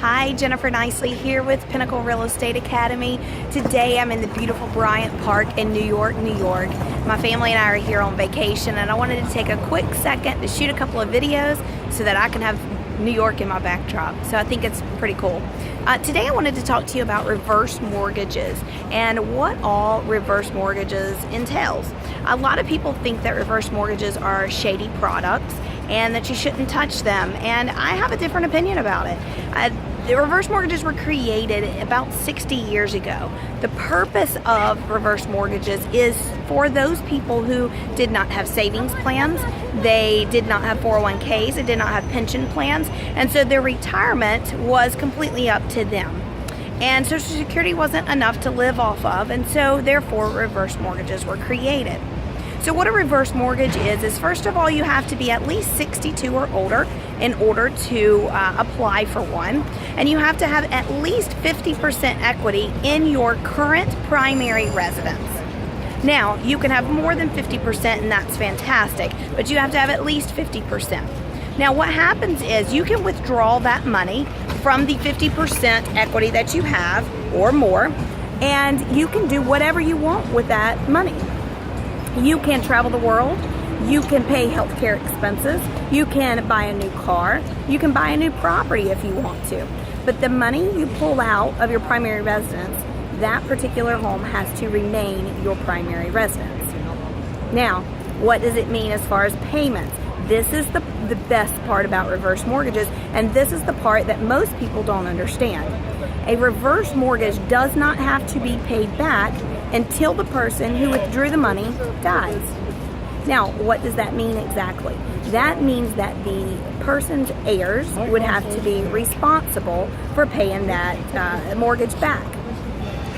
Hi, Jennifer Nicely here with Pinnacle Real Estate Academy. Today I'm in the beautiful Bryant Park in New York, New York. My family and I are here on vacation, and I wanted to take a quick second to shoot a couple of videos so that I can have New York in my backdrop. So I think it's pretty cool. Today I wanted to talk to you about reverse mortgages and what all reverse mortgages entails. A lot of people think that reverse mortgages are shady products and that you shouldn't touch them, and I have a different opinion about it. The reverse mortgages were created about 60 years ago. The purpose of reverse mortgages is for those people who did not have savings plans, they did not have 401ks, they did not have pension plans, and so their retirement was completely up to them. And Social Security wasn't enough to live off of, and so therefore reverse mortgages were created. So what a reverse mortgage is first of all, you have to be at least 62 or older in order to apply for one. And you have to have at least 50% equity in your current primary residence. Now, you can have more than 50% and that's fantastic, but you have to have at least 50%. Now, what happens is you can withdraw that money from the 50% equity that you have or more, and you can do whatever you want with that money. You can travel the world, you can pay healthcare expenses, you can buy a new car, you can buy a new property if you want to. But the money you pull out of your primary residence, that particular home has to remain your primary residence. Now, what does it mean as far as payments? This is the best part about reverse mortgages, and this is the part that most people don't understand. A reverse mortgage does not have to be paid back until the person who withdrew the money dies. Now, what does that mean exactly? That means that the person's heirs would have to be responsible for paying that mortgage back.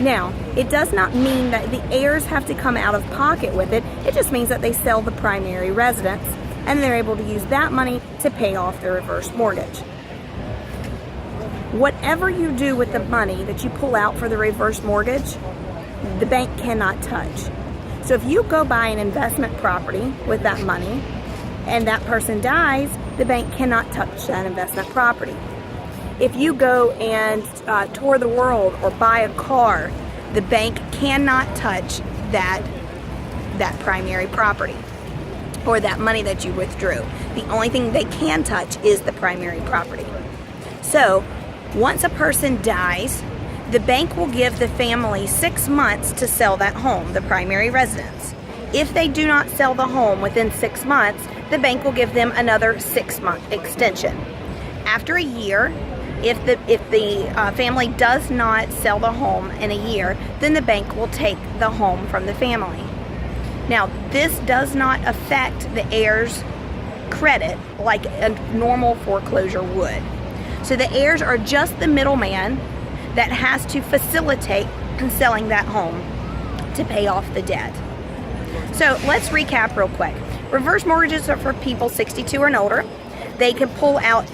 Now, it does not mean that the heirs have to come out of pocket with it. It just means that they sell the primary residence and they're able to use that money to pay off the reverse mortgage. Whatever you do with the money that you pull out for the reverse mortgage, the bank cannot touch. So if you go buy an investment property with that money and that person dies, the bank cannot touch that investment property. If you go and tour the world or buy a car, the bank cannot touch that primary property or that money that you withdrew. The only thing they can touch is the primary property. So once a person dies, the bank will give the family 6 months to sell that home, the primary residence. If they do not sell the home within 6 months, the bank will give them another 6-month extension. After a year, if the family does not sell the home in a year, then the bank will take the home from the family. Now, this does not affect the heirs' credit like a normal foreclosure would. So the heirs are just the middleman that has to facilitate selling that home to pay off the debt. So let's recap real quick. Reverse mortgages are for people 62 and older. They can pull out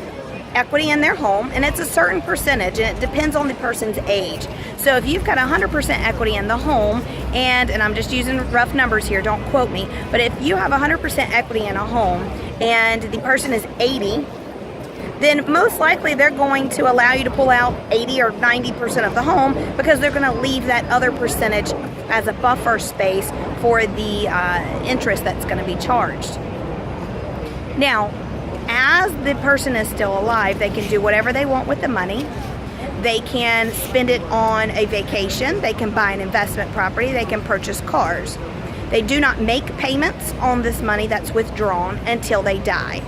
equity in their home, and it's a certain percentage, and it depends on the person's age. So if you've got 100% equity in the home, and I'm just using rough numbers here, don't quote me, but if you have 100% equity in a home and the person is 80, then most likely they're going to allow you to pull out 80 or 90% of the home because they're going to leave that other percentage as a buffer space for the interest that's going to be charged. Now, as the person is still alive, they can do whatever they want with the money. They can spend it on a vacation, they can buy an investment property, they can purchase cars. They do not make payments on this money that's withdrawn until they die.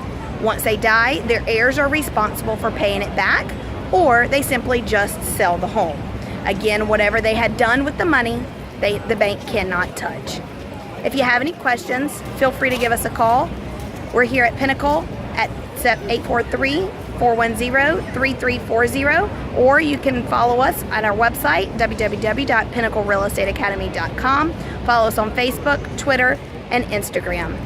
Once they die, their heirs are responsible for paying it back, or they simply just sell the home. Again, whatever they had done with the money, the bank cannot touch. If you have any questions, feel free to give us a call. We're here at Pinnacle at 843-410-3340, or you can follow us on our website, www.pinnaclerealestateacademy.com. Follow us on Facebook, Twitter, and Instagram.